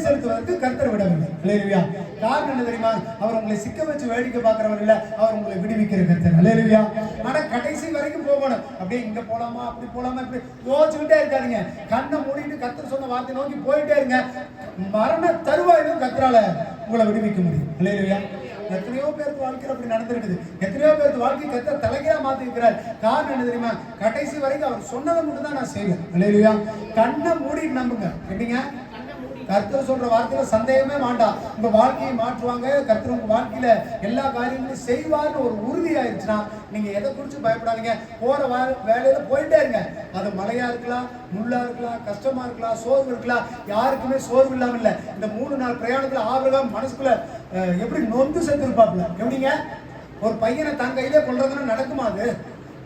செலுத்துவதற்கு கர்த்தர் விடவில்லை. இல்லையா? காரணம் என்ன தெரியுமா? அவர் உங்களை சிக்க வச்சு வேடிக்கை பார்க்கிறவர் இல்ல, அவர் உங்களை விடுவிக்கிற கர்த்தர். இல்லையா? ஆனா கடைசி வரைக்கும் போகணும். அப்படியே இங்க போலாமா அப்படி போலாமா இப்படி யோசிச்சுக்கிட்டே இருக்காதீங்க. கண்ணை மூடிட்டு கர்த்தர் சொன்ன வார்த்தை நோக்கி போயிட்டே இருங்க. மரண தருவாயிலும் கர்த்தரால உங்களை விடுவிக்க முடியும். இல்லையா? எத்தனையோ பேருக்கு வாழ்க்கையில் அப்படி நடந்திருக்குது. எத்தனையோ பேருக்கு வாழ்க்கை கர்த்தர் தலைகீழா மாத்தி இருக்கிறார். காரணம் என்ன தெரியுமா? கடைசி வரைக்கும் அவர் சொன்னதை மட்டும் தான் நான் செய்வேன். இல்லையா? கண்ணை மூடி நம்புங்க. எப்படிங்க? கர்த்தர் சொல்ற வார்த்தையில சந்தேகமே வேண்டாம். உங்க வாழ்க்கையை மாற்றுவாங்க. கர்த்தர் உங்க வாழ்க்கையில எல்லா காரியங்களையும் செய்வார்னு ஒரு உறுதி ஆயிடுச்சுன்னா நீங்க எதை குறிச்சு பயப்படாதீங்க. போற வேலையில போயிட்டே இருங்க. அது மழையா இருக்கலாம், முள்ளா இருக்கலாம், கஷ்டமா இருக்கலாம், சோர்வு இருக்கலாம். யாருக்குமே சோர்வு இல்லாம இல்ல. இந்த 3 நாள் பிரயாணத்துல ஆபிரகாம் மனசுக்குள்ள எப்படி நொந்து செத்து இருப்பாப்ல. எப்படிங்க? ஒரு பையனை தன் கையிலே கொள்றதுன்னு நடக்குமா? அது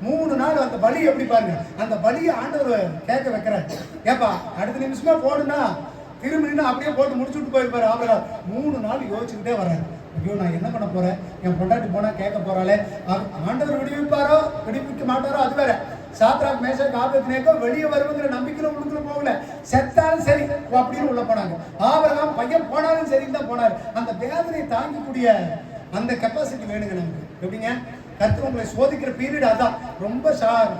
3 நாள் அந்த பலி எப்படி பாருங்க. அந்த பலியை ஆண்டவர் கேட்க வைக்கிறார். ஏப்பா அடுத்த நிமிஷமா போடுனா திரும்பி அப்படியே போட்டு முடிச்சுட்டு போயிருப்பாரு. ஆபிரகாம் 3 நாள் யோசிச்சுக்கிட்டே வர்றாரு. ஐயோ நான் என்ன பண்ண போறேன்? என் பொண்டாட்டி போனா கேட்க போறாளே. ஆண்டவர் விடுவிப்பாரோ விடுவிக்க மாட்டாரோ அது வேற. சாத்ராக் மேஷாக் ஆபேத்நேகோ வெளியே வருவங்கிற நம்பிக்கையில உள்ளுக்குள்ள போகல. செத்தாலும் சரி அப்படின்னு உள்ள போனாங்க. ஆபிரகாம் பையன் போனாலும் சரின்னு தான் போனார். அந்த வேதனை தாங்கக்கூடிய அந்த கெப்பாசிட்டி வேணுங்க நமக்கு. எப்படிங்க? கர்த்தர் உங்களை சோதிக்கிற பீரியட் அதான். ரொம்ப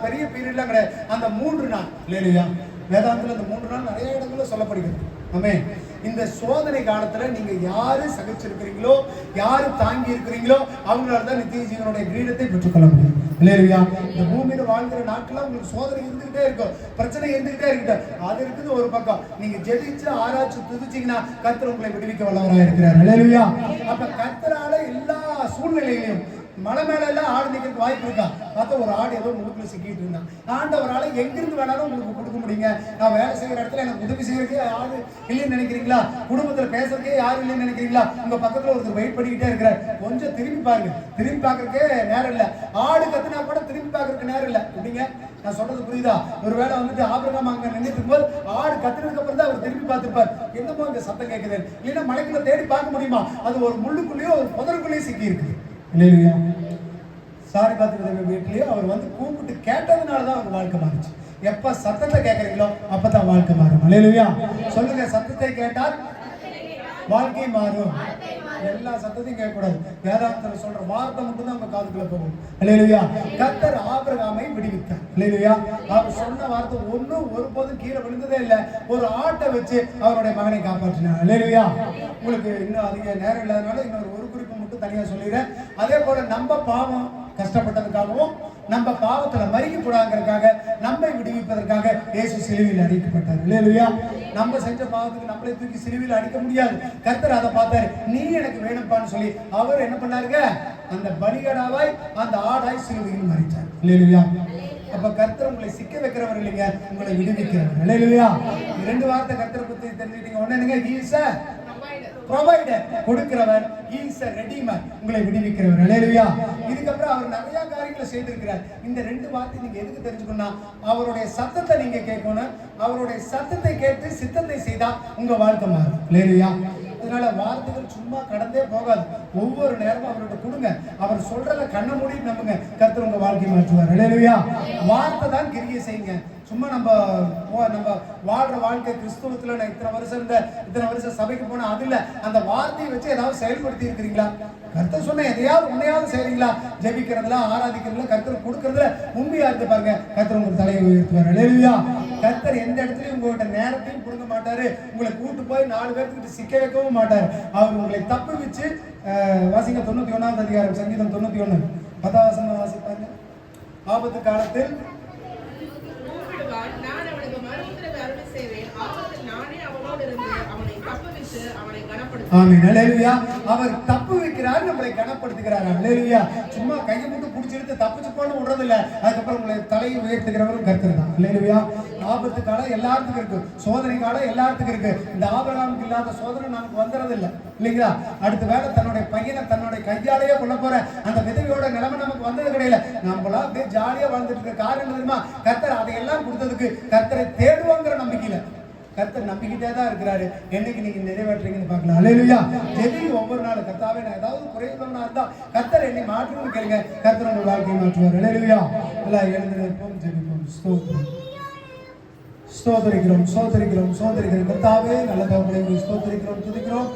பெரிய பீரியட்லாம் கிடையாது. அந்த 3 நாள் இல்லையா, வேதாந்தத்தில் அந்த 3 நாள் நிறைய இடங்களில் சொல்லப்படுகிறது. ஆமென். இந்த சோதனை காலத்துல நீங்க யாரு சகிச்சிருக்கிறீங்களோ, யாரு தாங்கி இருக்கிறீங்களோ, அவங்களால தான் நித்திய ஜீவனுடைய கிரீடத்தை பெற்றுக்கொள்ள முடியும். இல்லையா, இந்த பூமியில வாழ்கிற நாட்கள் உங்களுக்கு சோதனை இருந்துகிட்டே இருக்கும், பிரச்சனை இருந்துகிட்டே இருக்கட்டும். அது இருக்குது ஒரு பக்கம். நீங்க ஜெபிச்சு ஆராய்ச்சி துதிச்சீங்கன்னா கர்த்தர் உங்களை விடுவிக்க வல்லவராக இருக்கிறார். இல்லையா, அப்ப கர்த்தரால எல்லா சூழ்நிலையிலையும் மலை மேல எல்லாம் ஆடு நிற்கிறதுக்கு வாய்ப்பு இருக்கா? பார்த்தா ஒரு ஆடு ஏதோ முழுக்கில் சிக்கிட்டு இருந்தான். ஆண்டவரால எங்கிருந்து வேணாலும் உங்களுக்கு கொடுக்க முடியுங்க. நான் வேலை செய்யற இடத்துல எனக்கு உதவி செய்யறதுக்கே ஆடு இல்லைன்னு நினைக்கிறீங்களா? குடும்பத்துல பேசுறதுக்கே யாரும் இல்லைன்னு நினைக்கிறீங்களா? உங்க பக்கத்துல ஒருத்தர் வெயிட் பண்ணிக்கிட்டே இருக்கிறார். கொஞ்சம் திரும்பி பாருங்க. திரும்பி பார்க்கறதுக்கே நேரம் இல்லை. ஆடு கத்துனா கூட திரும்பி பார்க்கறதுக்கு நேரம் இல்லை. எப்படிங்க, நான் சொல்றது புரியுதா? ஒருவேளை வந்துட்டு ஆபிரகாம் அங்க நின்றுட்டு இருக்கும்போது ஆடு கத்துனதுக்கு அப்புறம் தான் அவர் திரும்பி பார்த்துருப்பார். என்னமோ இங்க சத்தம் கேட்குது. இல்லைன்னா மலைக்குள்ள தேடி பார்க்க முடியுமா? அது ஒரு முள்ளுக்குள்ளேயோ ஒரு புதருக்குள்ளேயும் சிக்கி இருக்குது. இல்லையா, சாரி பார்த்துக்கிற வீட்லயே அவர் வந்து கூப்பிட்டு கேட்டதுனாலதான் அவர் வாழ்க்கை மாறிச்சு. எப்ப சத்தத்தை கேட்கறீங்களோ அப்பதான் வாழ்க்கை மாறும். இல்லையா, சொல்லுங்க, சத்தத்தை கேட்டால் வாழ்க்கை மாறும். எல்லா சத்தத்தையும் கேட்கக்கூடாது. வேதாந்தத்தில் சொல்ற வார்த்தை மட்டும் தான் உங்க காதுக்குள்ள போகும். இல்லையா, கர்த்தர் ஆபிரகாமை விடுவித்தார். இல்லையா, அவர் சொன்ன வார்த்தை ஒன்னும் ஒருபோதும் கீழே விழுந்ததே இல்லை. ஒரு ஆட்டை வச்சு அவருடைய மகனை காப்பாற்றினார். இல்லையா, உங்களுக்கு இன்னும் அதிக நேரம் இல்லாதனால இன்னொரு ஒரு குறிப்பு மட்டும் தனியா சொல்லிடுறேன். அதே போல நம்ம பாவம் கஷ்டப்பட்டதுக்காகவும் நம்ம பாவத்துல மறிக்க கூடாதுக்காக நம்மை விடுவிப்பதற்காக இயேசு சிலுவையில் அடிக்கப்பட்டார். இல்லையா, நம்ம செஞ்ச பாவத்துக்கு நம்மளை தூக்கி சிலுவையில் அடிக்க முடியாது. கர்த்தர் அதை பார்த்தாரு. நீ எனக்கு வேணும்பான்னு சொல்லி அவர் என்ன பண்ணாருங்க, அந்த பலிகடாவாய் அந்த ஆடாய் சிலுவையில் மறிச்சார். இல்லையா, அப்ப கர்த்தர் உங்களை சிக்க வைக்கிறவர் இல்லைங்க, உங்களை விடுவிக்கிறவர். இல்லையா, 2 வார்த்தை கர்த்தரை பத்தி தெரிஞ்சுக்கிட்டீங்க. ஒண்ணு என்னங்க, he is a provider, கொடுக்கிறவர், he is a redeemer, உங்களை விடுவிக்கிறவர். அல்லேலூயா. இதுக்கு அப்புறம் அவர் நிறைய காரியங்களை செய்திருக்கிறார். இந்த 2 வார்த்தை நீங்க எதுக்கு தெரிஞ்சுக்கணும்? அவருடைய சத்தத்தை நீங்க கேட்கணும். அவருடைய சத்தத்தை கேட்டு சித்தத்தை செய்தா உங்க வாழ்க்கை மாறும். அல்லேலூயா. அதனால வார்த்தைகள் சும்மா கடந்தே போகாது. ஒவ்வொரு நேரமும் அவர்கிட்ட கொடுங்க. அவர் சொல்றத கண்ண மூடி நம்புங்க, கர்த்தர் உங்க வாழ்க்கை மாற்றுவார். அல்லேலூயா. வார்த்தை தான் கிரியை செய்யுங்க. சும்மா நம்ம வாழ்ற வாழ்க்கை கிறிஸ்துவத்துல இத்தனை வருஷம் சபைக்கு போனா அது இல்ல. அந்த வார்த்தையை வச்சு ஏதாவது செயல்படுத்தி இருக்கிறீங்களா? கர்த்தர் சொன்ன எதையாவது உண்மையாவது செய்றீங்களா? ஜெபிக்கிறதுல, ஆராதிக்கிறதுல, கர்த்தர் கொடுக்கறதுல உண்மையா இருந்து பாருங்க, கர்த்தர் உங்க தலையை உயர்த்துவார். அல்லேலூயா. கர்த்தர் எந்த இடத்துலயும் உங்ககிட்ட நேரத்தையும் கொடுக்க மாட்டாரு. உங்களை கூட்டு போய் 4 பேர்த்துக்கிட்ட சிக்க வைக்கவும் மாட்டாரு. அவர் உங்களை தப்பு வச்சு வாசிங்க 91ஆவது அதிகாரம் சங்கீதம் 91 10ஆம் வசனம் வாசிப்பாங்க. ஆபத்து காலத்தில் நான் அவனுக்கு மறுஉத்தரவு அருளி செய்வேன். ஆபத்தில் நானே அவனோடு இருந்து அவனை தப்புவித்து அவனை கனப்படுத்துவேன். ஆமென். அல்லேலூயா. அவர் தப்பு வைக்கிறார், நம்மளை கனப்படுத்துகிறார். அல்லேலூயா. சும்மா கையை மட்டும் பிடிச்சிட்டு தப்பிச்சு போன்னு விடுறது இல்ல. அதுக்கப்புறம் உங்களை தலையை உயர்த்துகிறவரும் கர்த்தர் தான். அல்லேலூயா. ஆபத்து காலம் எல்லாத்துக்கும் இருக்கு, சோதனை காலம் எல்லாத்துக்கும் இருக்கு. இந்த ஆபிரகாமுக்கு இல்லாத சோதனை நமக்கு வந்துறது இல்லை. இல்லைங்களா? அடுத்த வேலை தன்னுடைய பையனை தன்னுடைய கையாலேயே கொள்ள போற அந்த விதவையோட நிலைமை நமக்கு வந்தது கிடையாது. நம்மளா அப்படியே ஜாலியா வாழ்ந்துட்டு இருக்க காரணம் தெரியுமா? கர்த்தர் அதையெல்லாம் கொடுத்ததுக்கு கர்த்தரை தேடுவோங்கிற நம்பிக்கையில. கர்த்தர் நம்பிக்கிட்டே தான் இருக்கிறாரு. என்னைக்கு நீங்க நிறைவேற்றீங்கன்னு பார்க்கலாம். அல்லேலூயா. ஜெபி ஒவ்வொரு நாளும், கர்த்தாவே நான் ஏதாவது குறைவுள்ளவனா இருந்தா கர்த்தர் என்னை மாற்றணும்னு கேளுங்க, கர்த்தர் உங்கள் வாழ்க்கையை மாற்றுவார். அல்லேலூயா. எல்லாம் எழுந்து நிற்போம், ஜெபிப்போம். ஸ்தோத்திரிக்கிறோம், ஸ்தோத்திரிக்கிறோம், ஸ்தோத்திரிக்கிறோம். கர்த்தாவே நல்ல தகவலை ஸ்தோத்திரிக்கிறோம், துதிக்கிறோம்.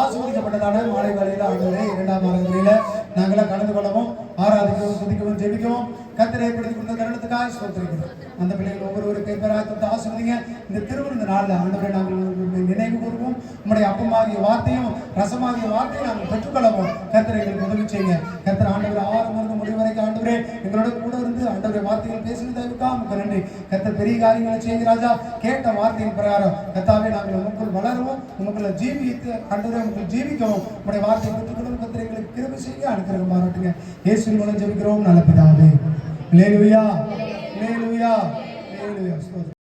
ஆசீர்வதிக்கப்பட்டதான மாலை வேளையில ஆண்டவரே 2ஆம் ஆராதனையில நாங்களாம் கலந்து கொள்ளவும், ஆராதிக்கவும், துதிக்கவும், ஜெபிக்கவும் கர்த்தர் ஏற்படுத்தி கொடுத்த தருணத்துக்காக ஸ்தோத்திரிக்கிறோம். அந்த பிள்ளைகள் ஒவ்வொருவருக்கு பேராக ஆசீர்வதிங்க. இந்த திருவிருந்த நாளில் ஆண்டவரை நாங்கள் நினைவு கூறுவோம். உங்களுடைய அப்பமாகிய வார்த்தையும் ரசமாகிய வார்த்தையும் நாங்கள் பெற்றுக்கொள்ளவும் கர்த்தர் எங்களுக்கு உதவி செய்யுங்க. கர்த்தர் ஆண்டவர் 6 முதல் முடிவு வரைக்கும் ஆண்டவரே எங்களோட கூட இருந்து ஆண்டவரை வார்த்தைகள் பேசுனதற்காக உங்களுக்கு நன்றி. கர்த்தர் பெரிய காரியங்களை செய்யுங்க ராஜா. கேட்ட வார்த்தையின் பிரகாரம் கர்த்தாவே நாங்கள் உங்களுக்குள் வளருவோம், உங்களுக்குள்ள ஜீவித்து ஆண்டவரை உங்களுக்கு ஜீவிக்கவும் உங்களுடைய வார்த்தையை பெற்றுக்கொள்ளும் கர்த்தர் எங்களுக்கு கிருபை செய்ய அனுக்கிரகம் மாறாட்டுங்க. இயேசுவின் மூலம் ஜெபிக்கிறோம் நல்ல பிதாவே. அல்லேலூயா. Hallelujah. Hallelujah.